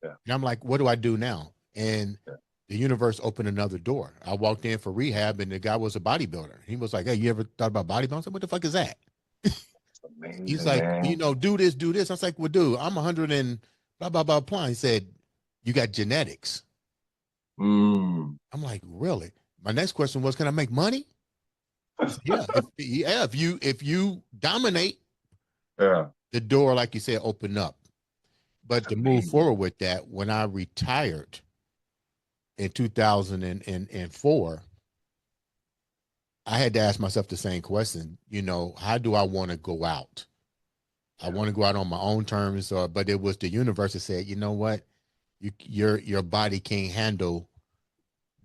Yeah. And I'm like, what do I do now? And Yeah. the universe opened another door. I walked in for rehab, and the guy was a bodybuilder. He was like, hey, you ever thought about bodybuilding? I said, what the fuck is that? Amazing, He's like, man. do this, do this. I was like, well, dude, I'm 100 and blah, blah, blah, blah. He said, you got genetics. Mm. I'm like, really? My next question was, can I make money? He said, yeah. If you dominate, Yeah. the door, like you said, open up. But That's to move amazing. forward with that, when I retired in 2004, I had to ask myself the same question. How do I want to go out? I want to go out on my own terms, but it was the universe that said, you know what, your body can't handle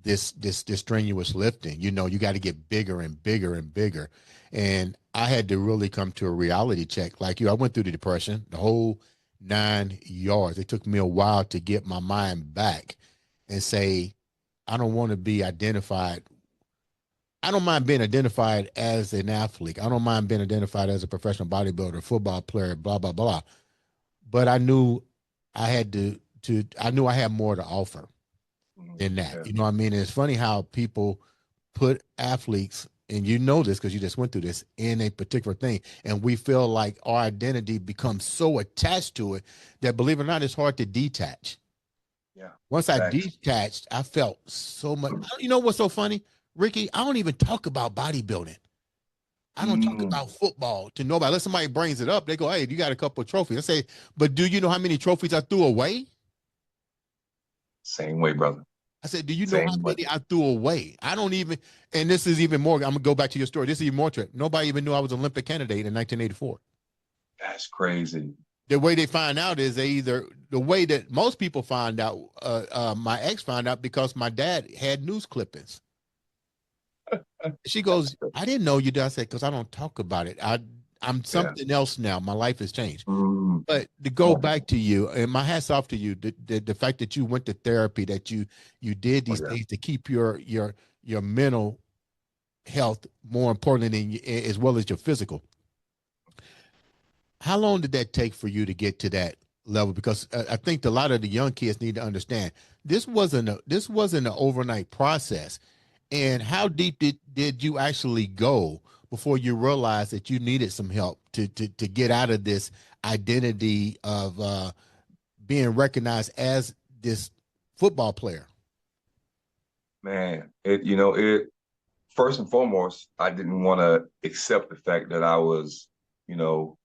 this strenuous lifting. You got to get bigger and bigger and bigger. And I had to really come to a reality check. Like you, I went through the depression, the whole 9 yards. It took me a while to get my mind back and say, I don't want to be identified. I don't mind being identified as an athlete. I don't mind being identified as a professional bodybuilder, football player, blah, blah, blah. But I knew I had I knew I had more to offer than that. Yeah. You know what I mean? And it's funny how people put athletes, and this because you just went through this, in a particular thing. And we feel like our identity becomes so attached to it that, believe it or not, it's hard to detach. Yeah. Once I Facts. detached, I felt so much. You know what's so funny, Ricky? I don't even talk about bodybuilding. I don't talk Mm. about football to nobody. Unless somebody brings it up, they go, hey, you got a couple of trophies. I say, but do you know how many trophies I threw away? Same way, brother. I said, do you know how Same way. many I threw away? I don't even, and this is even more, I'm gonna go back to your story. This is even more trip. Nobody even knew I was an Olympic candidate in 1984. That's crazy. The way they find out is the way that most people find out, my ex found out because my dad had news clippings. She goes, I didn't know you did. I said, because I don't talk about it. I'm something else now. My life has changed. Mm. But to go back to you, and my hat's off to you, the fact that you went to therapy, that you did these things to keep your mental health more important than as well as your physical. How long did that take for you to get to that level? Because I think a lot of the young kids need to understand this wasn't an overnight process. And how deep did you actually go before you realized that you needed some help to get out of this identity of being recognized as this football player? Man, it first and foremost, I didn't want to accept the fact that I was, you know,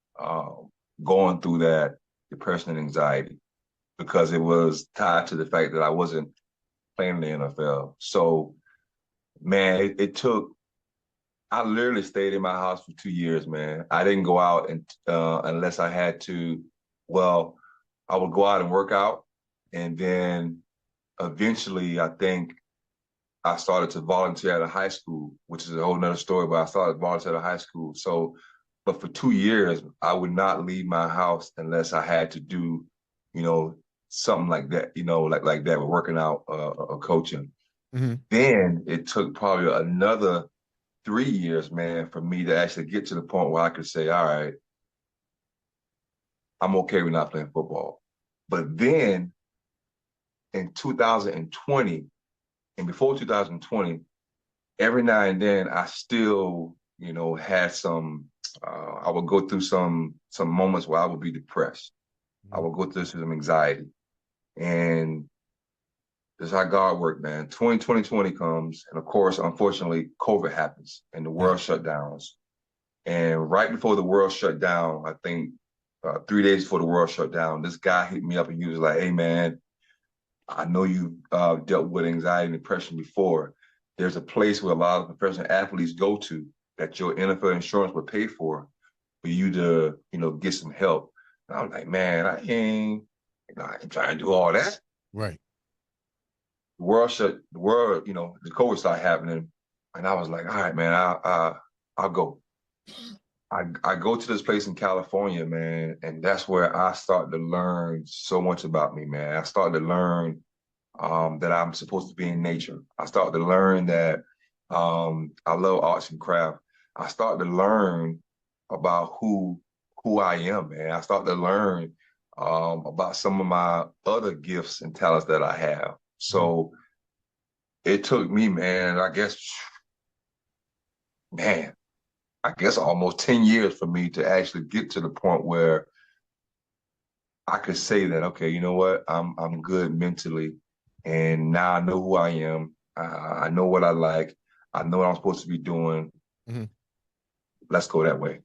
going through that depression and anxiety because it was tied to the fact that I wasn't playing in the NFL. So, man, it took. I literally stayed in my house for 2 years, man. I didn't go out unless I had to. Well, I would go out and work out, and then eventually, I think I started to volunteer at a high school, which is a whole nother story, but I started volunteering at a high school. So, but for 2 years, I would not leave my house unless I had to do, you know, something like that, like that, with working out or coaching. Mm-hmm. Then it took probably another 3 years, man, for me to actually get to the point where I could say, all right, I'm okay with not playing football. But then in 2020 and before 2020, every now and then I still, had some. I would go through some moments where I would be depressed. I would go through some anxiety, and this is how God worked, man. 2020 comes, and of course, unfortunately, COVID happens, and the Yeah. world shut down. And right before the world shut down, I think 3 days before the world shut down, this guy hit me up and he was like, "Hey, man, I know you dealt with anxiety and depression before. There's a place where a lot of professional athletes go to that your NFL insurance would pay for you to, get some help." And I was like, "Man, I ain't trying to do all that." Right. The world, the COVID started happening. And I was like, "All right, man, I'll go." I go to this place in California, man, and that's where I started to learn so much about me, man. I started to learn that I'm supposed to be in nature. I started to learn that I love arts and craft. I started to learn about who I am, man. I started to learn about some of my other gifts and talents that I have. So it took me, man, man, I guess almost 10 years for me to actually get to the point where I could say that, okay, you know what? I'm good mentally, and now I know who I am. I know what I like. I know what I'm supposed to be doing. Mhm. Let's go that way.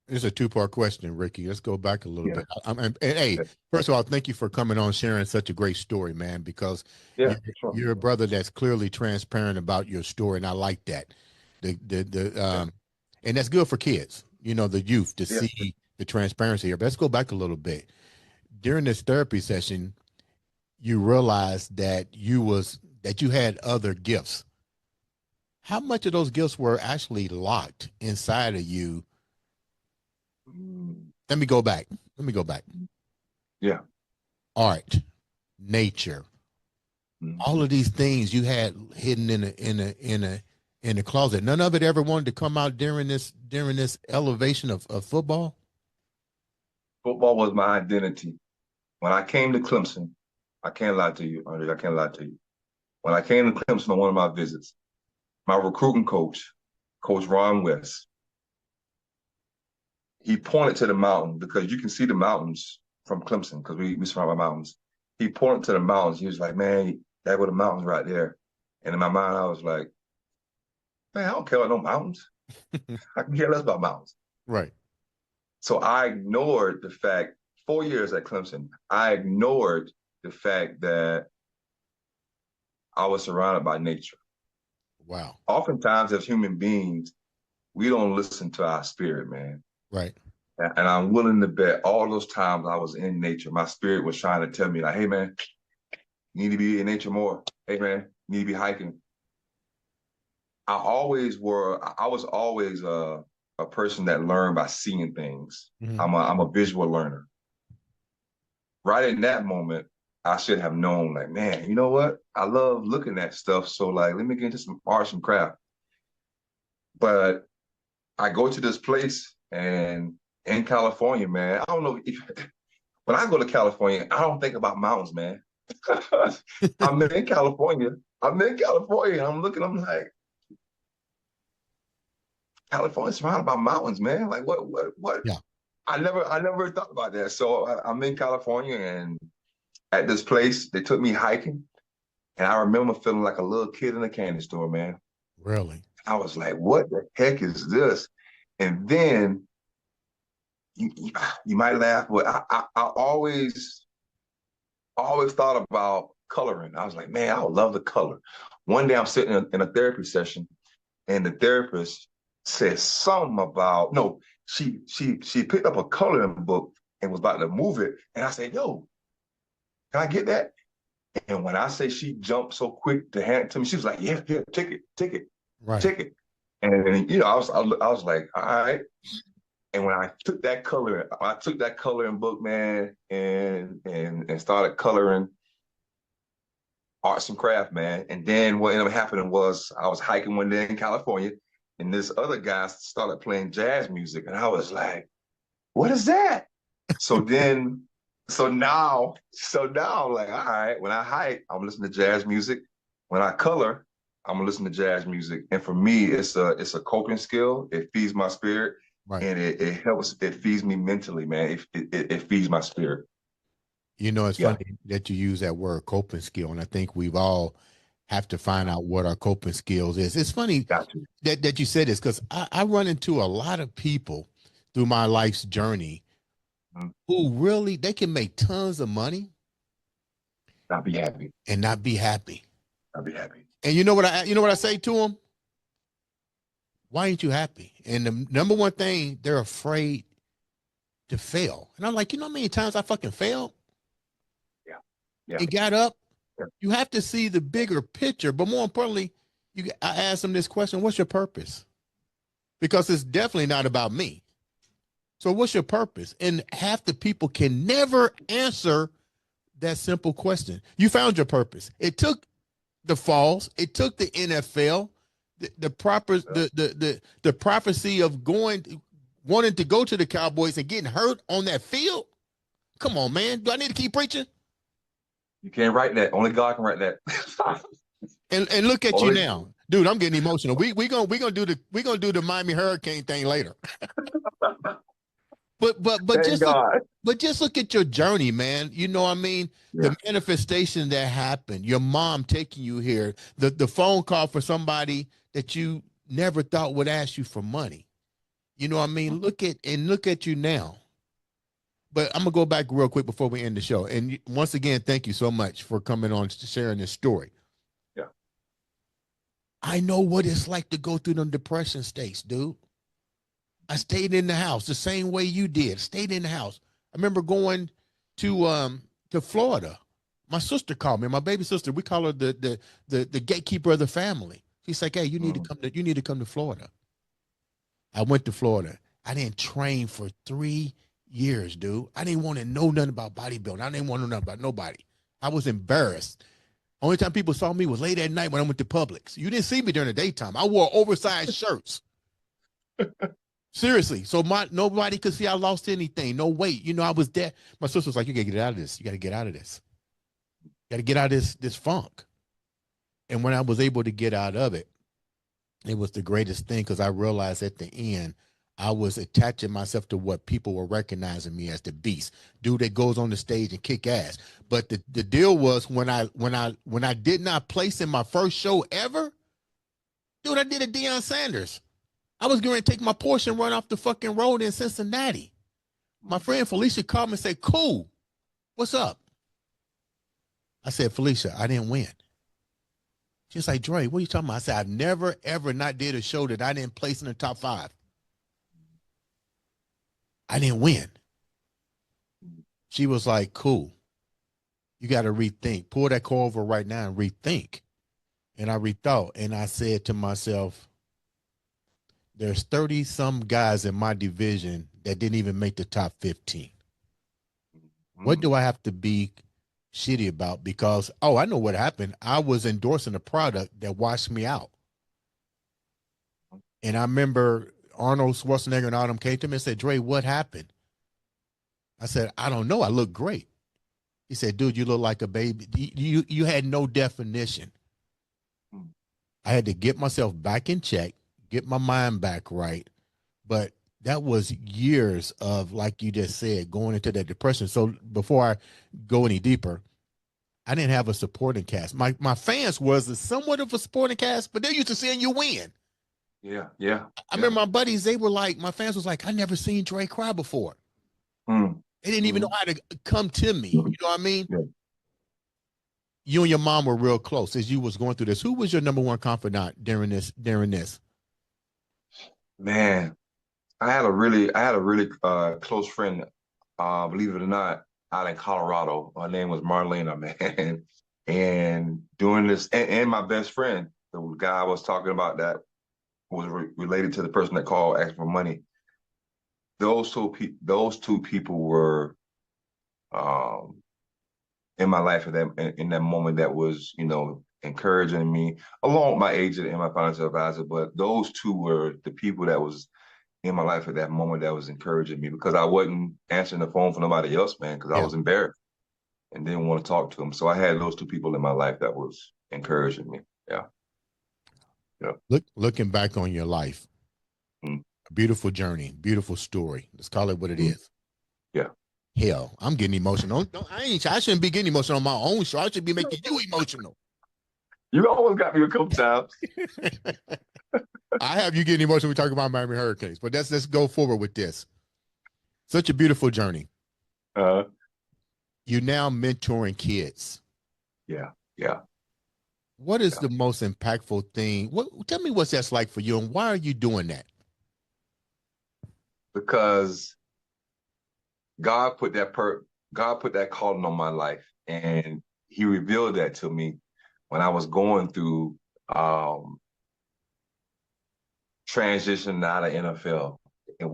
It's a two-part question, Ricky. Let's go back a little Yeah, bit. And hey, first of all, thank you for coming on, sharing such a great story, man. Because yeah, you're, sure. you're a brother that's clearly transparent about your story, and I like that. Yeah, And that's good for kids, the youth, to yeah. see the transparency here. But let's go back a little bit. During this therapy session, you realized that you had other gifts. How much of those gifts were actually locked inside of you? Mm, Let me go back. Let me go back. yeah. Art, nature, all Mhm. of these things you had hidden in a closet. None of it ever wanted to come out during this elevation of football. Football was my identity. When I came to Clemson, I can't lie to you, Andre. I can't lie to you. When I came to Clemson on one of my visits, my recruiting coach, Coach Ron West, he pointed to the mountain because you can see the mountains from Clemson because we surround by mountains. He pointed to the mountains. He was like, "Man, that were the mountains right there." And in my mind, I was like, "Man, I don't care about no mountains. I can care less about mountains." Right. So I ignored the fact, 4 years at Clemson, I ignored the fact that I was surrounded by nature. Wow. Oftentimes, as human beings, we don't listen to our spirit, man. Right. And I'm willing to bet all those times I was in nature, my spirit was trying to tell me, like, "Hey, man, you need to be in nature more. Hey, man, you need to be hiking." I was always a person that learned by seeing things. Mhm. I'm a visual learner. Right in that moment, I should have known, like, man, you know what? I love looking at stuff. So, like, let me get into some arts and craft. But I go to this place and in California, man, I don't know if when I go to California, I don't think about mountains, man. I'm in California. I'm in California. I'm looking, I'm like, California's surrounded by mountains, man. Like what? Yeah. I never thought about that. So I'm in California and at this place, they took me hiking. And I remember feeling like a little kid in a candy store, man. Really. I was like, what the heck is this? And then you might laugh, but I always thought about coloring. I was like, man, I would love to color. One day I'm sitting in a therapy session and the therapist said something about no, she picked up a coloring book and was about to move it. And I said, yo, can I get that? And when I say she jumped so quick to hand it to me, she was like, yeah, here, take it, Right. take it. And I was like, all right. And when I took that coloring book, man, and started coloring arts and craft, man. And then what ended up happening was I was hiking one day in California, and this other guy started playing jazz music, and I was like, "What is that?" So then So now, like, all right, when I hike, I'm listening to jazz music. When I color, I'm gonna listen to jazz music. And for me, it's a coping skill. It feeds my spirit, Right. and it helps. It feeds me mentally, man. It feeds my spirit. You know, it's Yeah, funny that you use that word coping skill, and I think we've all have to find out what our coping skills is. It's funny got you. that you said this because I run into a lot of people through my life's journey Mhm. who really they can make tons of money I'll be happy. and not be happy. I'll be happy. And you know what I say to them? Why ain't you happy? And the number one thing, they're afraid to fail. And I'm like, you know how many times I fucking failed Yeah, yeah, and got up? yeah. You have to see the bigger picture. But more importantly, I asked them this question: what's your purpose? Because it's definitely not about me. So what's your purpose? And half the people can never answer that simple question. You found your purpose. It took the falls. It took the NFL, the proper Yeah. the prophecy of wanting to go to the Cowboys and getting hurt on that field. Come on, man. Do I need to keep preaching? You can't write that. Only God can write that. And look at you Only now, dude. I'm getting emotional. We gonna do the Miami Hurricane thing later. But thank just look, God. but just look at your journey, man. You know what I mean? Yeah. The manifestation that happened, your mom taking you here, the phone call for somebody that you never thought would ask you for money. You know what I mean? Look at you now. But I'm gonna go back real quick before we end the show. And once again, thank you so much for coming on to sharing this story. Yeah. I know what it's like to go through them depression states, dude. I stayed in the house the same way you did. Stayed in the house. I remember going to Florida. My sister called me, my baby sister. We call her the gatekeeper of the family. She's like, "Hey, Mm. you need to come to Florida." I went to Florida. I didn't train for 3 years, dude. I didn't want to know nothing about bodybuilding. I didn't want to know nothing about nobody. I was embarrassed. Only time people saw me was late at night when I went to Publix. You didn't see me during the daytime. I wore oversized shirts. Seriously. So nobody could see I lost anything. No weight. You know, I was dead. My sister was like, you gotta get out of this. You gotta get out of this. You gotta get out of this funk. And when I was able to get out of it, it was the greatest thing because I realized at the end I was attaching myself to what people were recognizing me as the beast, dude that goes on the stage and kick ass. But the deal was when I did not place in my first show ever, dude, I did a Deion Sanders. I was going to take my Porsche and run off the fucking road in Cincinnati. My friend Felicia called me and said, "Cool, what's up?" I said, "Felicia, I didn't win." She's like, "Dre, what are you talking about?" I said, "I've never, ever not did a show that I didn't place in the top 5. I didn't win." She was like, "Cool. You got to rethink. Pull that car over right now and rethink." And I rethought and I said to myself, there's 30 some guys in my division that didn't even make the top 15. What Mm. do I have to be shitty about? Because, oh, I know what happened. I was endorsing a product that washed me out. And I remember Arnold Schwarzenegger and all them came to me and said, "Dre, what happened?" I said, "I don't know. I look great." He said, "Dude, you look like a baby. You had no definition." Mm. I had to get myself back in check, get my mind back right. But that was years of, like you just said, going into that depression. So before I go any deeper, I didn't have a supporting cast. My fans was somewhat of a supporting cast, but they're used to seeing you win. Yeah, yeah, I yeah. remember my buddies, they were like, my fans was like, "I never seen Dre cry before." Mm. They didn't even know Mm. how to come to me. Mm. You know what I mean? Yeah. You and your mom were real close as you was going through this. Who was your number one confidant during this? During this? Man, I had a really close friend, believe it or not, out in Colorado. Her name was Marlena, man. And doing this, and my best friend, the guy I was talking about that was related to the person that called asking for money. Those two people were um, in my life in that moment that was, encouraging me, along with my agent and my financial advisor. But those two were the people that was in my life at that moment that was encouraging me, because I wasn't answering the phone for nobody else, man, because I Yeah. was embarrassed and didn't want to talk to them. So I had those two people in my life that was encouraging me. Yeah. Yeah. Looking back on your life, Mm, a beautiful journey, beautiful story. Let's call it what it mm, is. yeah. Hell, I'm getting emotional. I shouldn't be getting emotional on my own show. I should be making you emotional. You almost got me a couple times. I have you getting emotional. We talk about Miami Hurricanes, but let's go forward with this. Such a beautiful journey. Uh, You're now mentoring kids. yeah. Yeah. What is Yeah. the most impactful thing? Tell me what's that's like for you, and why are you doing that? Because God put God put that calling on my life, and He revealed that to me when I was going through um, transitioning out of NFL, and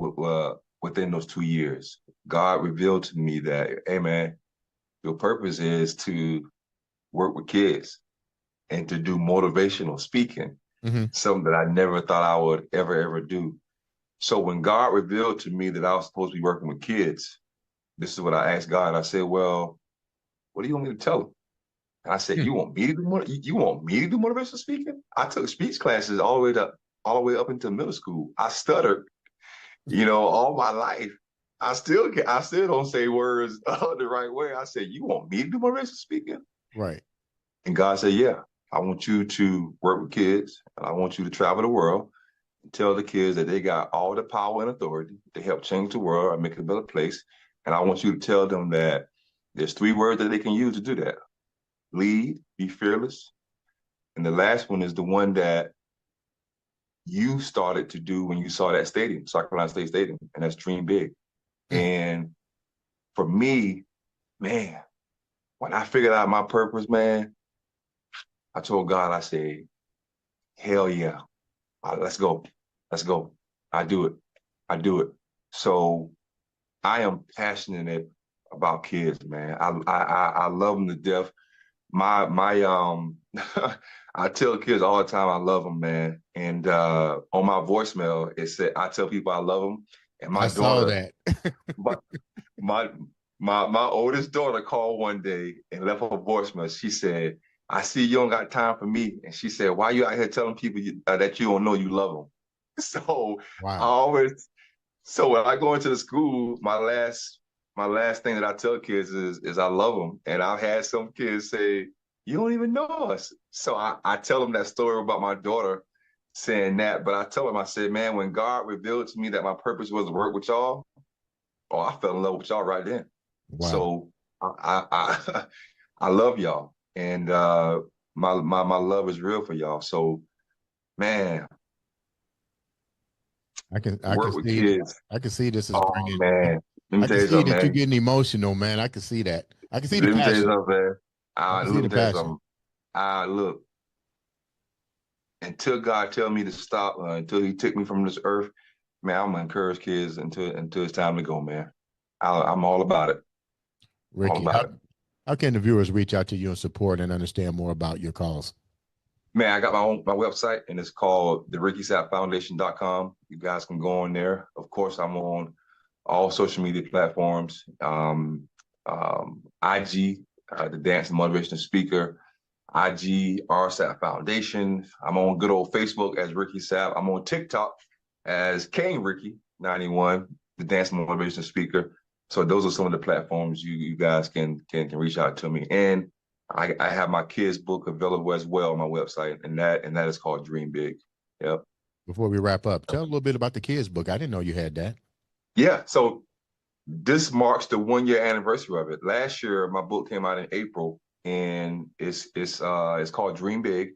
within those 2 years, God revealed to me that, hey man, your purpose is to work with kids and to do motivational speaking, Mm-hmm. something that I never thought I would ever do. So when God revealed to me that I was supposed to be working with kids, this is what I asked God. I said, well, what do you want me to tell them? And I said, you want me to do motivational speaking? I took speech classes all the way up into middle school. I stuttered, all my life. I still don't say words the right way. I said, you want me to do motivational speaking? Right. And God said, yeah, I want you to work with kids, and I want you to travel the world and tell the kids that they got all the power and authority to help change the world and make it a better place. And I want you to tell them that there's 3 words that they can use to do that: lead, be fearless. And the last one is the one that you started to do when you saw that stadium, South Carolina State Stadium, and that's dream big. Mm. And for me, man, when I figured out my purpose, man, I told God, I said, hell yeah, let's go. Let's go. I do it. I do it. So I am passionate about kids, man. I love them to death. My I tell kids all the time I love them, man. And on my voicemail it said I tell people I love them. And my I saw daughter, that. my my my oldest daughter called one day and left a voicemail. She said, "I see you don't got time for me." And she said, "Why you out here telling people that you don't know you love them?" So I Wow. always so when I go into the school, my last thing that I tell kids is I love them. And I've had some kids say, "You don't even know us." So I tell them that story about my daughter saying that. But I tell them, I said, man, when God revealed to me that my purpose was to work with y'all, oh, I fell in love with y'all right then. Wow. So I I love y'all. And my love is real for y'all. So man, I can work with see that. kids. I can see this is Oh bringing. man. Let me I tell can you see something, that you're man. getting emotional, man. I can see that. I can see the Let me tell you passion. something, man. I can see Let the me tell you passion. something. Look, until God tell me to stop, until He took me from this earth, man, I'm gonna encourage kids until it's time to go, man. I'm all about it. All Ricky, about it. how can the viewers reach out to you and support and understand more about your cause? Man, I got my website, and it's called the You guys can go on there. Of course, I'm on all social media platforms. IG, the Dance and Motivational Speaker. IG, RSAP Foundation. I'm on good old Facebook as Ricky Sapp. I'm on TikTok as King Ricky 91, the Dance and Motivational Speaker. So those are some of the platforms you guys can reach out to me. And I have my kids book available as well on my website, and that is called Dream Big. Yep. Before we wrap up, tell a little bit about the kids book. I didn't know you had that. Yeah. So this marks the 1 year anniversary of it. Last year, my book came out in April, and it's called Dream Big,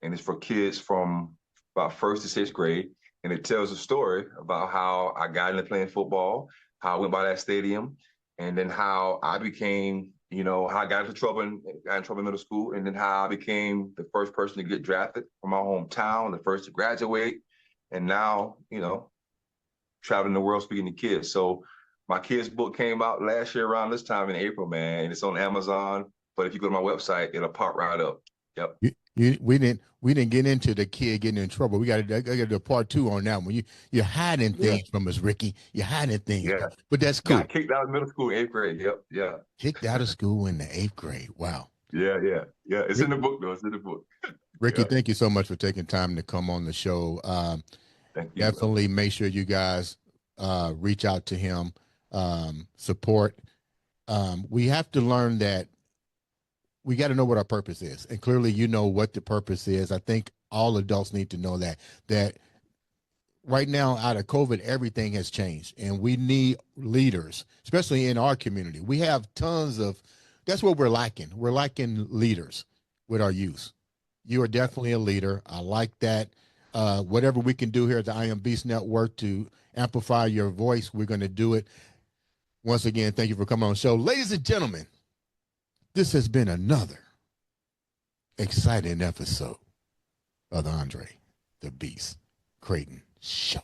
and it's for kids from about first to sixth grade, and it tells a story about how I got into playing football, how I went by that stadium, and then how I became, how I got into trouble in middle school, and then how I became the first person to get drafted from my hometown, the first to graduate, and now, traveling the world speaking to kids. So my kids book came out last year around this time in April, man, and it's on Amazon. But if you go to my website, it'll pop right up. Yep. We didn't get into the kid getting in trouble. I got to do a part two on that one. You're hiding Yeah, things from us, Ricky. You're hiding things, yeah. but that's cool. Got kicked out of middle school, 8th grade. Yep, yeah, Kicked out of school in the eighth grade. Wow. yeah, yeah, yeah. It's in Rick, the book though. It's in the book. Ricky, Yeah. thank you so much for taking time to come on the show. Thank you, brother. Definitely make sure you guys reach out to him, support. We have to learn that we got to know what our purpose is, and clearly, you know what the purpose is. I think all adults need to know that right now, out of COVID, everything has changed, and we need leaders, especially in our community. We have tons of. That's what we're lacking. We're lacking leaders with our youth. You are definitely a leader. I like that. Whatever we can do here at the I Am Beast Network to amplify your voice, we're going to do it. Once again, thank you for coming on the show. Ladies and gentlemen, this has been another exciting episode of the Andre the Beast Crayton show.